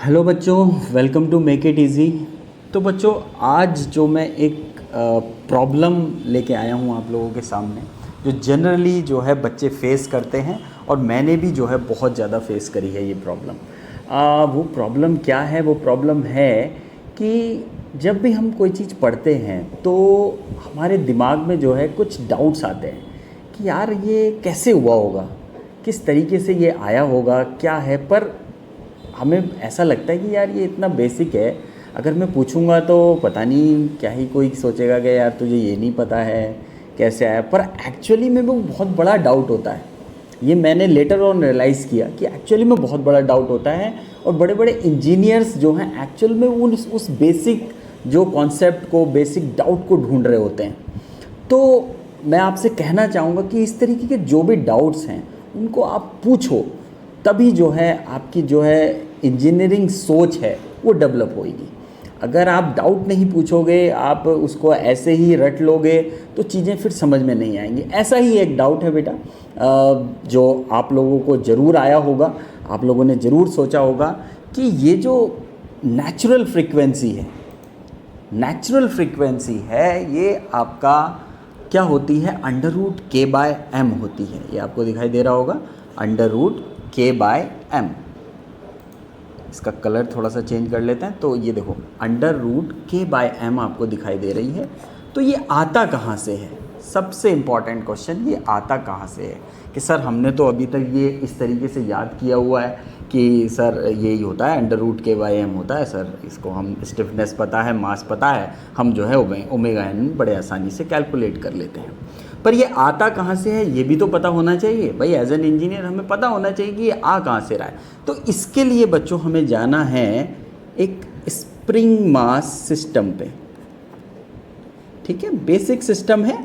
Hello बच्चों, welcome to make it easy. तो बच्चों, आज जो मैं एक प्रॉब्लम लेके आया हूँ आप लोगों के सामने, जो जनरली जो है बच्चे फेस करते हैं और मैंने भी जो है बहुत ज़्यादा फेस करी है ये प्रॉब्लम। वो प्रॉब्लम क्या है? वो प्रॉब्लम है कि जब भी हम कोई चीज़ पढ़ते हैं तो हमारे दिमाग में जो है कुछ डाउट्स आते हैं कि यार ये कैसे हुआ होगा, किस तरीके से ये आया होगा, क्या है। पर हमें ऐसा लगता है कि यार ये इतना बेसिक है, अगर मैं पूछूंगा तो पता नहीं क्या ही कोई सोचेगा कि यार तुझे ये नहीं पता है कैसे आया। पर एक्चुअली में वो बहुत बड़ा डाउट होता है। ये मैंने लेटर ऑन रियलाइज़ किया कि एक्चुअली में बहुत बड़ा डाउट होता है और बड़े बड़े इंजीनियर्स जो हैं एक्चुअल में उस बेसिक जो कॉन्सेप्ट को, बेसिक डाउट को ढूंढ रहे होते हैं। तो मैं आपसे कहना चाहूँगा कि इस तरीके के जो भी डाउट्स हैं उनको आप पूछो, तभी जो है आपकी जो है इंजीनियरिंग सोच है वो डेवलप होएगी। अगर आप डाउट नहीं पूछोगे, आप उसको ऐसे ही रट लोगे तो चीज़ें फिर समझ में नहीं आएंगी। ऐसा ही एक डाउट है बेटा, जो आप लोगों को ज़रूर आया होगा। आप लोगों ने ज़रूर सोचा होगा कि ये जो नेचुरल फ्रीक्वेंसी है ये आपका क्या होती है? √k/m होती है। ये आपको दिखाई दे रहा होगा, √k/m। इसका कलर थोड़ा सा चेंज कर लेते हैं। तो ये देखो, √k/m आपको दिखाई दे रही है। तो ये आता कहाँ से है? सबसे इम्पॉर्टेंट क्वेश्चन, ये आता कहाँ से है? कि सर हमने तो अभी तक ये इस तरीके से याद किया हुआ है कि सर यही होता है, √k/m होता है सर। इसको हम स्टिफनेस पता है, मास पता है, हम जो है ओमेगा एन बड़े आसानी से कैलकुलेट कर लेते हैं। पर ये आता कहाँ से है ये भी तो पता होना चाहिए भाई। एज एन इंजीनियर हमें पता होना चाहिए कि ये आ कहाँ से रहा है। तो इसके लिए बच्चों हमें जाना है एक स्प्रिंग मास सिस्टम पे। ठीक है, बेसिक सिस्टम है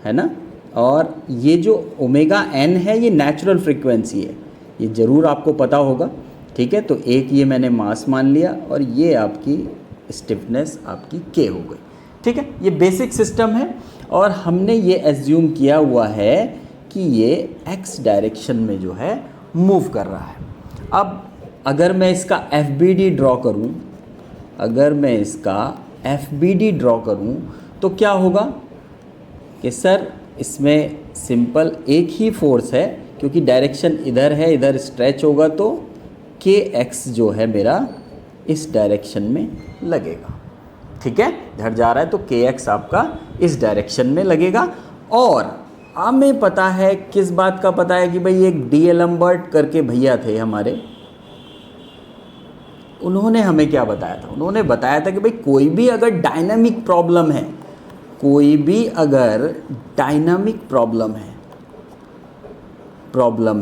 ना। और ये जो ओमेगा एन है ये नेचुरल फ्रीक्वेंसी है, ये ज़रूर आपको पता होगा। ठीक है, तो एक ये मैंने मास मान लिया और ये आपकी स्टिफनेस आपकी के हो गई। ठीक है, ये बेसिक सिस्टम है और हमने ये एज्यूम किया हुआ है कि ये एक्स डायरेक्शन में जो है मूव कर रहा है। अब अगर मैं इसका FBD ड्रॉ करूं तो क्या होगा कि सर इसमें सिंपल एक ही फोर्स है, क्योंकि डायरेक्शन इधर है, इधर स्ट्रेच होगा तो kx जो है मेरा इस डायरेक्शन में लगेगा। ठीक है, इधर जा रहा है तो kx आपका इस डायरेक्शन में लगेगा। और हमें पता है, किस बात का पता है कि भाई एक D.Alembert करके भैया थे हमारे, उन्होंने हमें क्या बताया था? उन्होंने बताया था कि भाई कोई भी अगर डायनामिक प्रॉब्लम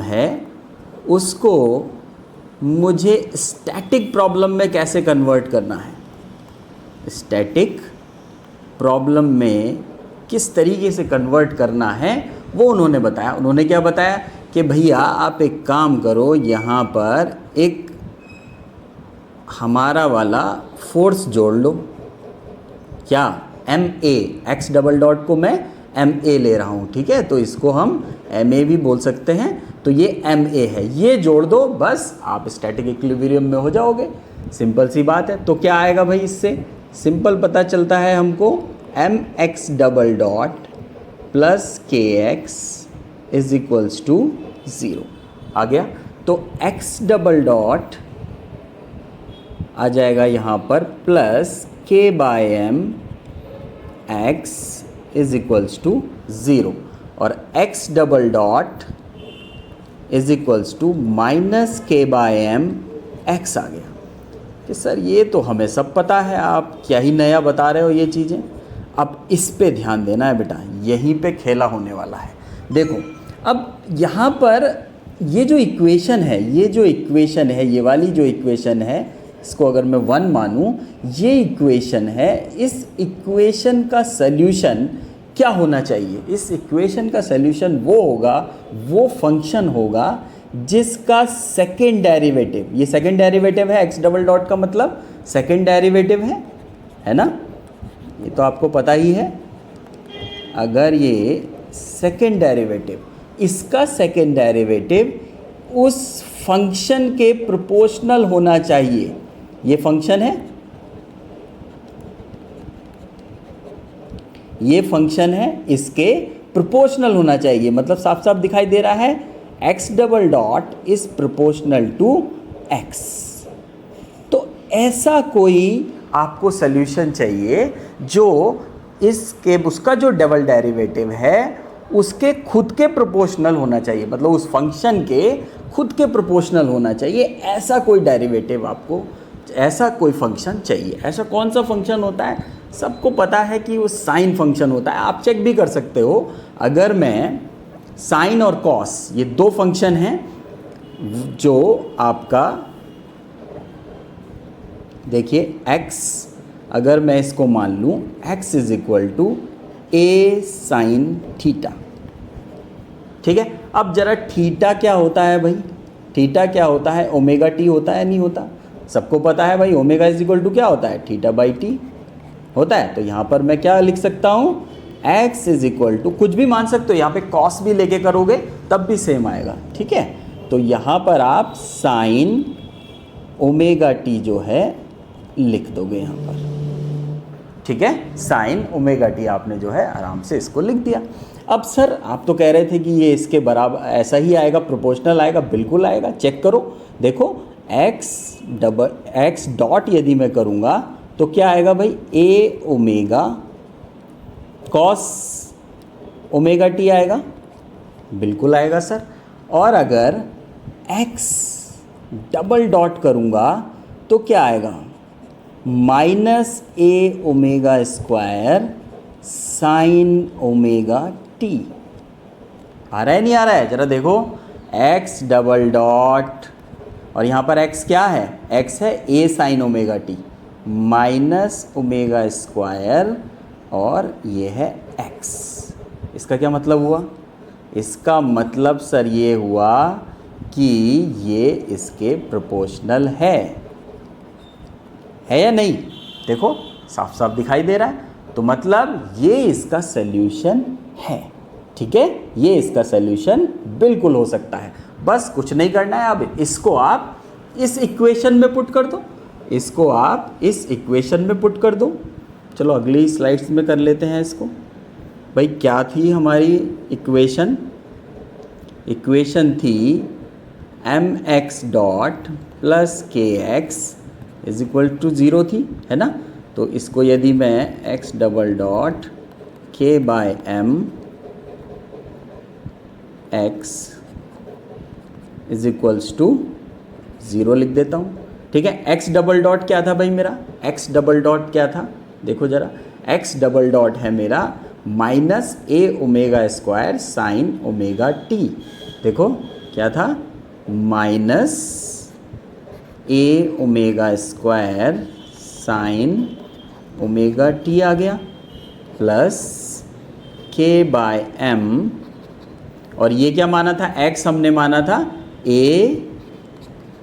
है उसको मुझे स्टैटिक प्रॉब्लम में कैसे कन्वर्ट करना है, स्टैटिक प्रॉब्लम में किस तरीके से कन्वर्ट करना है वो उन्होंने बताया। उन्होंने क्या बताया कि भैया आप एक काम करो, यहाँ पर एक हमारा वाला फोर्स जोड़ लो। क्या? MA, x डबल डॉट को मैं MA ले रहा हूँ। ठीक है, तो इसको हम MA भी बोल सकते हैं। तो ये MA है, ये जोड़ दो, बस आप स्टैटिक इक्विलिब्रियम में हो जाओगे। सिंपल सी बात है। तो क्या आएगा भाई? इससे सिंपल पता चलता है हमको, mx double dot plus kx is equals to 0 आ गया। तो x डबल डॉट आ जाएगा यहाँ पर plus k/m x is equals to 0 और x double dot is equals to minus k/m x आ गया। कि सर ये तो हमें सब पता है, आप क्या ही नया बता रहे हो ये चीज़ें। अब इस पे ध्यान देना है बेटा, यहीं पे खेला होने वाला है। देखो, अब यहाँ पर ये जो इक्वेशन है, ये वाली जो इक्वेशन है, इसको अगर मैं 1 मानूं, ये इक्वेशन है। इस इक्वेशन का सल्यूशन क्या होना चाहिए? इस इक्वेशन का सल्यूशन वो होगा, वो फंक्शन होगा जिसका सेकेंड डेरिवेटिव, ये सेकेंड डेरिवेटिव है, x डबल डॉट का मतलब सेकेंड डेरिवेटिव है ना, ये तो आपको पता ही है। अगर ये सेकेंड डेरिवेटिव, इसका सेकेंड डेरिवेटिव उस फंक्शन के प्रोपोर्शनल होना चाहिए। ये फंक्शन है, ये फंक्शन है, इसके प्रोपोर्शनल होना चाहिए। मतलब साफ साफ दिखाई दे रहा है x double dot is proportional to x। तो ऐसा कोई आपको सॉल्यूशन चाहिए जो इसके उसका जो डबल डेरिवेटिव है उसके खुद के प्रोपोर्शनल होना चाहिए, मतलब उस फंक्शन के खुद के प्रोपोर्शनल होना चाहिए। ऐसा कोई डेरिवेटिव आपको, ऐसा कोई फंक्शन चाहिए। ऐसा कौन सा फंक्शन होता है? सबको पता है कि वो साइन फंक्शन होता है। आप चेक भी कर सकते हो, अगर मैं साइन और कॉस ये दो फंक्शन हैं जो आपका, देखिए x, अगर मैं इसको मान लूँ x is equal to a sine theta, ठीक है। अब जरा थीटा क्या होता है भाई? थीटा क्या होता है? ओमेगा टी होता है, नहीं होता? सबको पता है भाई, ओमेगा इज इक्वल टू क्या होता है? थीटा बाई टी होता है। तो यहाँ पर मैं क्या लिख सकता हूँ? x इज इक्वल टू, कुछ भी मान सकते हो, यहाँ पे कॉस भी लेके करोगे तब भी सेम आएगा, ठीक है। तो यहाँ पर आप साइन ओमेगा टी जो है लिख दोगे यहाँ पर, ठीक है। साइन ओमेगा टी आपने जो है आराम से इसको लिख दिया। अब सर आप तो कह रहे थे कि ये इसके बराबर ऐसा ही आएगा, प्रोपोर्शनल आएगा। बिल्कुल आएगा, चेक करो, देखो x डॉट यदि मैं करूँगा तो क्या आएगा भाई? a omega cos omega T आएगा, बिल्कुल आएगा सर। और अगर x डबल डॉट करूँगा तो क्या आएगा? Minus a omega square sine omega T. आ रहा है नहीं आ रहा है? ज़रा देखो, x डबल डॉट और यहाँ पर x क्या है? x है a sign omega T minus omega square और ये है x। इसका क्या मतलब हुआ? इसका मतलब सर ये हुआ कि ये इसके प्रोपोर्शनल है या नहीं? देखो साफ साफ दिखाई दे रहा है। तो मतलब ये इसका सल्यूशन है, ठीक है। ये इसका सल्यूशन बिल्कुल हो सकता है। बस कुछ नहीं करना है, अब इसको आप इस इक्वेशन में पुट कर दो, इसको आप इस इक्वेशन में पुट कर दो। चलो अगली स्लाइड्स में कर लेते हैं इसको। भाई क्या थी हमारी इक्वेशन? इक्वेशन थी mx dot plus k x is equal to 0 थी, है ना। तो इसको यदि मैं x double dot k by m x is equals to 0 लिख देता हूँ, ठीक है। x डबल डॉट क्या था भाई मेरा? x डबल डॉट क्या था? देखो ज़रा, x डबल डॉट है मेरा minus a omega square sine omega T. देखो क्या था? Minus a omega square sine omega T आ गया प्लस k बाय m, और ये क्या माना था? x हमने माना था a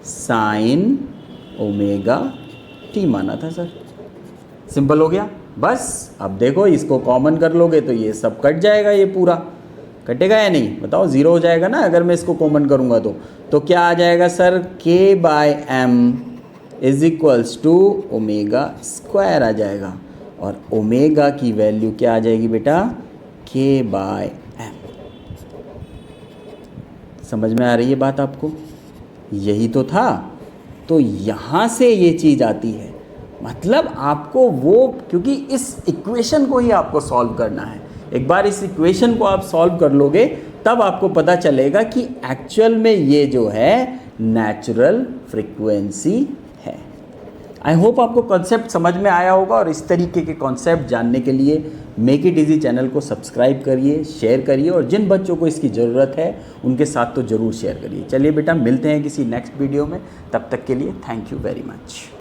साइन ओमेगा टी माना था सर। सिंपल हो गया। बस अब देखो, इसको कॉमन कर लोगे तो ये सब कट जाएगा, ये पूरा कटेगा या नहीं? बताओ, 0 हो जाएगा ना अगर मैं इसको कॉमन करूँगा तो क्या आ जाएगा sir? k by m is equals to omega square आ जाएगा, और ओमेगा की वैल्यू क्या आ जाएगी बेटा? k by m। समझ में आ रही है बात आपको? यही तो था। तो यहाँ से ये चीज़ आती है, मतलब आपको वो, क्योंकि इस इक्वेशन को ही आपको सॉल्व करना है। एक बार इस इक्वेशन को आप सॉल्व कर लोगे तब आपको पता चलेगा कि एक्चुअल में ये जो है नेचुरल फ्रीक्वेंसी है। आई होप आपको कॉन्सेप्ट समझ में आया होगा, और इस तरीके के कॉन्सेप्ट जानने के लिए मेक इट ईजी चैनल को सब्सक्राइब करिए, शेयर करिए, और जिन बच्चों को इसकी ज़रूरत है उनके साथ तो ज़रूर शेयर करिए। चलिए बेटा, मिलते हैं किसी नेक्स्ट वीडियो में, तब तक के लिए थैंक यू वेरी मच।